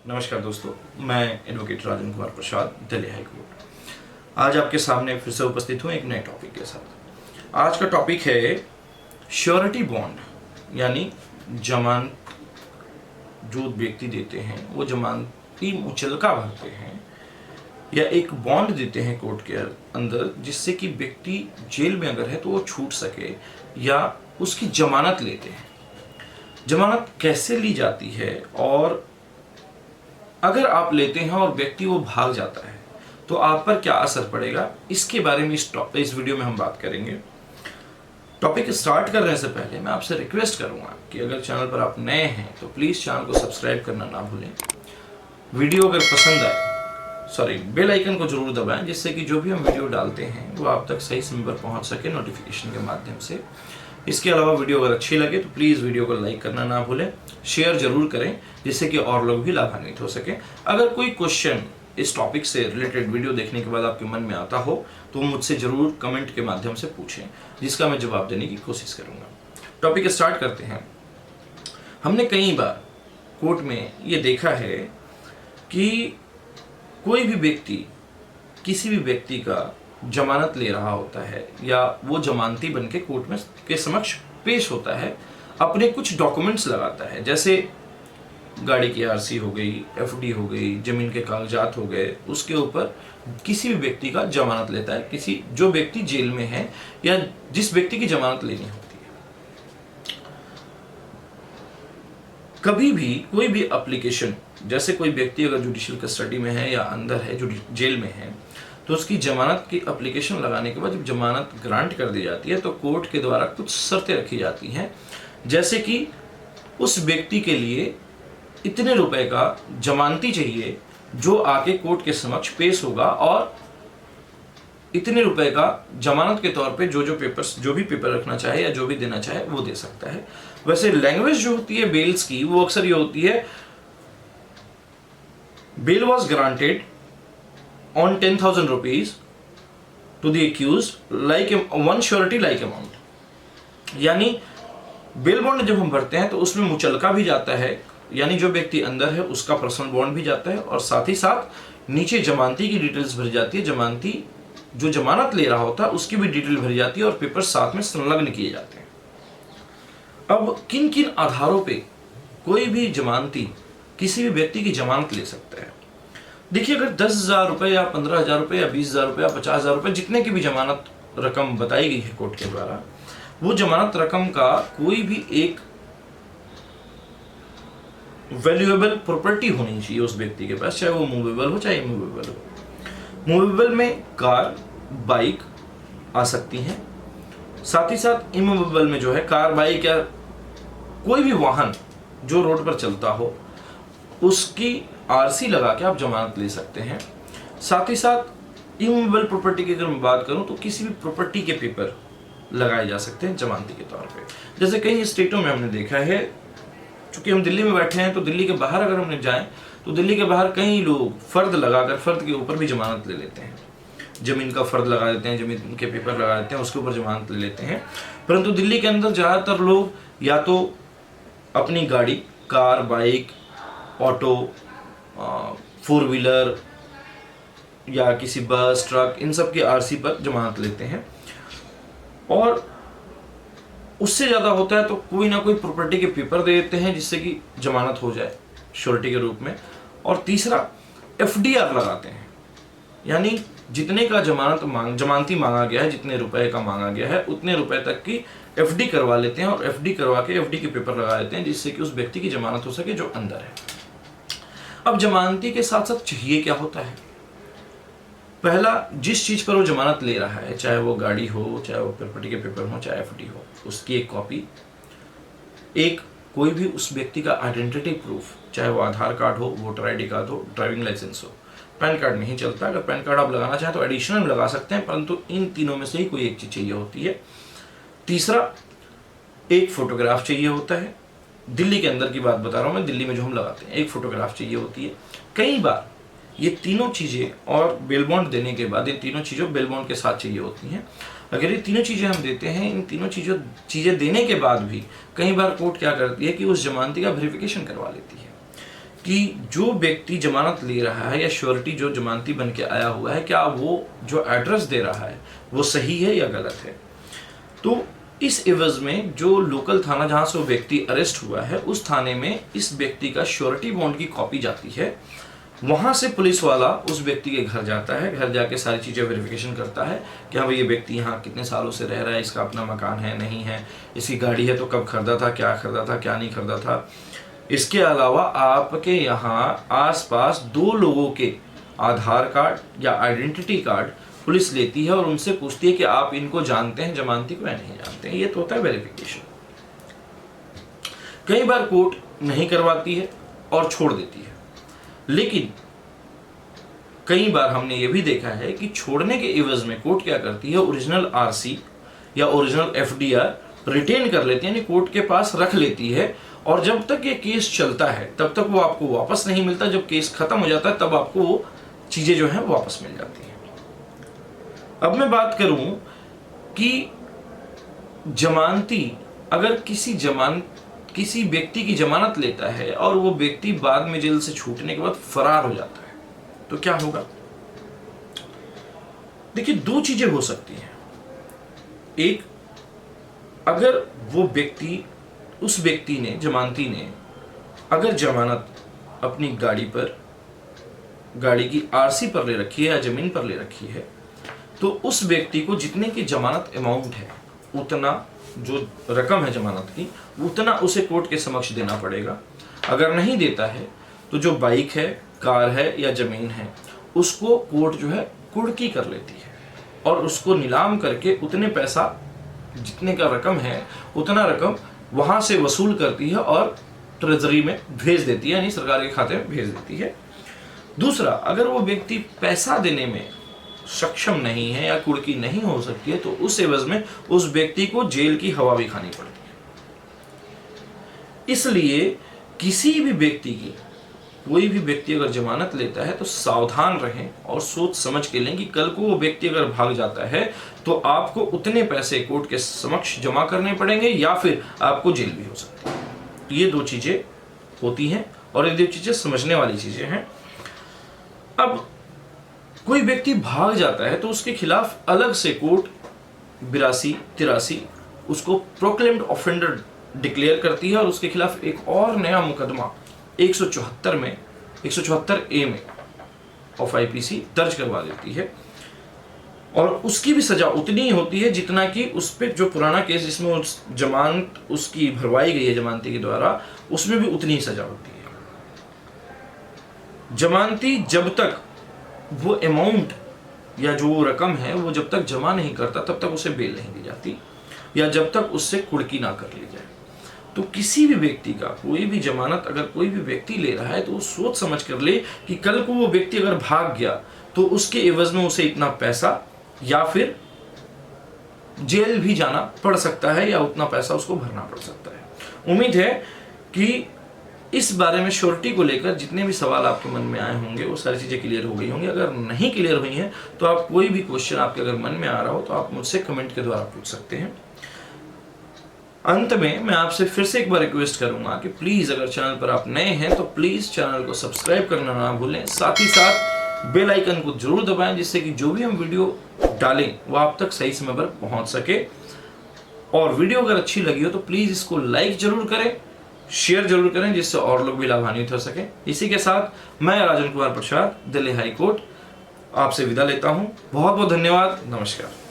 नमस्कार दोस्तों, मैं advocate Rajan Kumar Prasad, Delhi high court. आज आपके सामने फिर से उपस्थित हूँ एक नए टॉपिक के साथ। आज का टॉपिक है श्योरिटी बॉन्ड, यानी जमानत जो व्यक्ति देते हैं वो जमानती मुचलका भरते हैं या एक बॉन्ड देते हैं कोर्ट के अंदर, जिससे कि व्यक्ति जेल में अगर है तो वो छूट सके या उसकी जमानत लेते हैं। जमानत कैसे ली जाती है और अगर आप लेते हैं और व्यक्ति वो भाग जाता है तो आप पर क्या असर पड़ेगा, इसके बारे में इस वीडियो में हम बात करेंगे। टॉपिक स्टार्ट करने से पहले मैं आपसे रिक्वेस्ट करूंगा कि अगर चैनल पर आप नए हैं तो प्लीज़ चैनल को सब्सक्राइब करना ना भूलें। वीडियो अगर पसंद आए बेल आइकन को जरूर दबाएं, जिससे कि जो भी हम वीडियो डालते हैं वो आप तक सही समय पर पहुंच सके नोटिफिकेशन के माध्यम से। इसके अलावा वीडियो अगर अच्छी लगे तो प्लीज़ वीडियो को लाइक करना ना भूलें, शेयर जरूर करें, जिससे कि और लोग भी लाभान्वित हो सके। अगर कोई क्वेश्चन इस टॉपिक से रिलेटेड वीडियो देखने के बाद आपके मन में आता हो तो मुझसे जरूर कमेंट के माध्यम से पूछें, जिसका मैं जवाब देने की कोशिश करूंगा। टॉपिक स्टार्ट करते हैं। हमने कई बार कोर्ट में ये देखा है कि कोई भी व्यक्ति किसी भी व्यक्ति का जमानत ले रहा होता है या वो जमानती बन के कोर्ट में के समक्ष पेश होता है, अपने कुछ डॉक्यूमेंट्स लगाता है, जैसे गाड़ी की आरसी हो गई, एफडी हो गई, जमीन के कागजात हो गए। उसके ऊपर किसी भी व्यक्ति का जमानत लेता है, किसी जो व्यक्ति जेल में है या जिस व्यक्ति की जमानत लेनी होती है। कभी भी कोई भी एप्लीकेशन, जैसे कोई व्यक्ति अगर जुडिशियल कस्टडी में है या अंदर है, जो जेल में है, तो उसकी जमानत की एप्लीकेशन लगाने के बाद जब जमानत ग्रांट कर दी जाती है तो कोर्ट के द्वारा कुछ शर्तें रखी जाती हैं, जैसे कि उस व्यक्ति के लिए इतने रुपए का जमानती चाहिए जो आके कोर्ट के समक्ष पेश होगा, और इतने रुपए का जमानत के तौर पे जो भी पेपर रखना चाहे या जो भी देना चाहे वो दे सकता है। वैसे लैंग्वेज जो होती है बेल्स की, वो अक्सर ये होती है, bail was granted on 10,000 rupees to the accused like one surety like amount। यानी बेल बॉन्ड जब हम भरते हैं तो उसमें मुचलका भी जाता है, यानी जो व्यक्ति अंदर है उसका पर्सनल बॉन्ड भी जाता है, और साथ ही साथ नीचे जमानती की डिटेल्स भरी जाती है। जमानती जो जमानत ले रहा होता है उसकी भी डिटेल भरी जाती है और पेपर साथ में संलग्न किए जाते हैं। अब किन किन आधारों पे कोई भी जमानती किसी भी व्यक्ति की जमानत ले सकता है? देखिए, अगर 10,000 रुपये या 15,000 रुपये या 20,000 रुपये या 50,000 रुपये, जितने की भी जमानत रकम बताई गई है कोर्ट के द्वारा, वो जमानत रकम का कोई भी एक वैल्यूएबल प्रॉपर्टी होनी चाहिए उस व्यक्ति के पास, चाहे वो मूवेबल हो चाहे इमूवेबल हो। मूवेबल में कार, बाइक आ सकती हैं, साथ ही साथ इमूवेबल में जो है कार, बाइक या कोई भी वाहन जो रोड पर चलता हो उसकी आरसी लगा के आप जमानत ले सकते हैं। साथ ही साथ इमूवेबल प्रॉपर्टी की अगर मैं बात करूं तो किसी भी प्रॉपर्टी के पेपर लगाए जा सकते हैं जमानती के तौर पे। जैसे कई स्टेटों में हमने देखा है, चूंकि हम दिल्ली में बैठे हैं तो दिल्ली के बाहर अगर हमने जाएं तो दिल्ली के बाहर कई लोग फर्द लगाकर फर्द के ऊपर भी जमानत ले लेते हैं, जमीन का फर्द लगा देते हैं, जमीन के पेपर लगा देते हैं, उसके ऊपर जमानत ले लेते हैं। परंतु दिल्ली के अंदर ज़्यादातर लोग या तो अपनी गाड़ी, कार, बाइक, ऑटो, 4 व्हीलर या किसी बस, ट्रक, इन सब की आरसी पर जमानत लेते हैं, और उससे ज़्यादा होता है तो कोई ना कोई प्रॉपर्टी के पेपर दे देते हैं जिससे कि जमानत हो जाए श्योरिटी के रूप में। और तीसरा, एफडीआर लगाते हैं, यानी जितने का जमानती मांगा गया है, जितने रुपए का मांगा गया है उतने रुपए तक की एफडी करवा लेते हैं, और एफडी करवा के एफडी के पेपर लगा देते हैं, जिससे कि उस व्यक्ति की जमानत हो सके जो अंदर है। अब जमानती के साथ साथ चाहिए क्या होता है? पहला, जिस चीज पर वो जमानत ले रहा है, चाहे वो गाड़ी हो, चाहे वो प्रॉपर्टी के पेपर हो, चाहे एफडी हो, उसकी एक कॉपी, एक कोई भी उस व्यक्ति का आइडेंटिटी प्रूफ, चाहे वो आधार कार्ड हो, वोटर आईडी कार्ड हो, ड्राइविंग लाइसेंस हो। पैन कार्ड नहीं चलता, अगर पैन कार्ड आप लगाना चाहें तो एडिशनल लगा सकते हैं, परंतु इन तीनों में से ही कोई एक चीज चाहिए होती है। तीसरा, एक फोटोग्राफ चाहिए होता है। दिल्ली के अंदर की बात बता रहा हूँ मैं, दिल्ली में जो हम लगाते हैं, एक फोटोग्राफ चाहिए होती है। कई बार ये तीनों चीज़ें, और बेल बॉन्ड देने के बाद ये तीनों चीज़ें बेल बॉन्ड के साथ चाहिए होती हैं। अगर ये तीनों चीज़ें हम देते हैं, इन तीनों चीज़ें देने के बाद भी कई बार कोर्ट क्या करती है कि उस जमानती का वेरिफिकेशन करवा लेती है कि जो व्यक्ति जमानत ले रहा है या श्योरिटी जो जमानती बन के आया हुआ है, क्या वो जो एड्रेस दे रहा है वो सही है या गलत है। तो इस एवज में जो लोकल थाना जहां से वो व्यक्ति अरेस्ट हुआ है, उस थाने में इस व्यक्ति का श्योरिटी बॉन्ड की कॉपी जाती है। वहां से पुलिस वाला उस व्यक्ति के घर जाता है, घर जाके सारी चीजें वेरिफिकेशन करता है कि हाँ भाई ये व्यक्ति यहाँ कितने सालों से रह रहा है, इसका अपना मकान है नहीं है, इसकी गाड़ी है तो कब खरीदा था, क्या नहीं खरीदा था। इसके अलावा आपके यहाँ आसपास 2 लोगों के आधार कार्ड या आइडेंटिटी कार्ड पुलिस लेती है और उनसे पूछती है कि आप इनको जानते हैं जमानती को या नहीं जानते हैं। ये तो होता है वेरिफिकेशन। कई बार कोर्ट नहीं करवाती है और छोड़ देती है, लेकिन कई बार हमने ये भी देखा है कि छोड़ने के एवज में कोर्ट क्या करती है, ओरिजिनल आरसी या ओरिजिनल एफडीआर रिटेन कर लेती है, यानी कोर्ट के पास रख लेती है, और जब तक ये केस चलता है तब तक वो आपको वापस नहीं मिलता। जब केस खत्म हो जाता है तब आपको वो चीजें जो है वापस मिल जाती हैं। अब मैं बात करूं कि जमानती अगर किसी व्यक्ति की जमानत लेता है और वो व्यक्ति बाद में जेल से छूटने के बाद फरार हो जाता है तो क्या होगा। देखिए 2 चीजें हो सकती हैं। एक, अगर वो व्यक्ति उस व्यक्ति ने जमानती ने अगर जमानत अपनी गाड़ी की आरसी पर ले रखी है या जमीन पर ले रखी है, तो उस व्यक्ति को जितने की जमानत अमाउंट है, उतना जो रकम है जमानत की, उतना उसे कोर्ट के समक्ष देना पड़ेगा। अगर नहीं देता है तो जो बाइक है, कार है या जमीन है, उसको कोर्ट जो है कुर्की कर लेती है और उसको नीलाम करके उतने पैसा जितने का रकम है उतना रकम वहां से वसूल करती है और ट्रेजरी में भेज देती है, यानी सरकार के खाते में भेज देती है। दूसरा, अगर वो व्यक्ति पैसा देने में सक्षम नहीं है या कुर्की नहीं हो सकती है तो उस एवज में उस व्यक्ति को जेल की हवा भी खानी पड़ती है। इसलिए किसी भी व्यक्ति की, कोई भी व्यक्ति अगर जमानत लेता है तो सावधान रहें और सोच समझ के लें कि कल को वो व्यक्ति अगर भाग जाता है तो आपको उतने पैसे कोर्ट के समक्ष जमा करने पड़ेंगे या फिर आपको जेल भी हो सकती है। तो ये 2 चीजें होती हैं और ये 2 चीजें समझने वाली चीजें हैं। अब कोई व्यक्ति भाग जाता है तो उसके खिलाफ अलग से कोर्ट 82-83 उसको प्रोक्लेम्ड ऑफेंडर डिक्लेयर करती है और उसके खिलाफ एक और नया मुकदमा 174A में ऑफ आईपीसी दर्ज करवा देती है और उसकी भी सजा उतनी ही होती है जितना कि उस पर जो पुराना केस जिसमें उस जमानत उसकी भरवाई गई है जमानती के द्वारा, उसमें भी उतनी ही सजा होती है। जमानती जब तक वो अमाउंट या जो रकम है वो जब तक जमा नहीं करता तब तक उसे बेल नहीं दी जाती या जब तक उससे कुर्की ना कर ली जाए। तो किसी भी व्यक्ति का कोई भी जमानत अगर कोई भी व्यक्ति ले रहा है तो वो सोच समझ कर ले कि कल को वो व्यक्ति अगर भाग गया तो उसके एवज में उसे इतना पैसा या फिर जेल भी जाना पड़ सकता है या उतना पैसा उसको भरना पड़ सकता है। उम्मीद है कि इस बारे में श्योरिटी को लेकर जितने भी सवाल आपके मन में आए होंगे वो सारी चीज़ें क्लियर हो गई होंगी। अगर नहीं क्लियर हुई हैं तो आप कोई भी क्वेश्चन आपके अगर मन में आ रहा हो तो आप मुझसे कमेंट के द्वारा पूछ सकते हैं। अंत में मैं आपसे फिर से एक बार रिक्वेस्ट करूंगा कि प्लीज़ अगर चैनल पर आप नए हैं तो प्लीज़ चैनल को सब्सक्राइब करना ना भूलें, साथ ही साथ बेल आइकन को जरूर दबाएं जिससे कि जो भी हम वीडियो डालें वो आप तक सही समय पर पहुंच सके। और वीडियो अगर अच्छी लगी हो तो प्लीज़ इसको लाइक जरूर करें, शेयर जरूर करें जिससे और लोग भी लाभान्वित हो सके। इसी के साथ मैं राजन कुमार प्रसाद, दिल्ली हाई कोर्ट आपसे विदा लेता हूं। बहुत बहुत धन्यवाद। नमस्कार।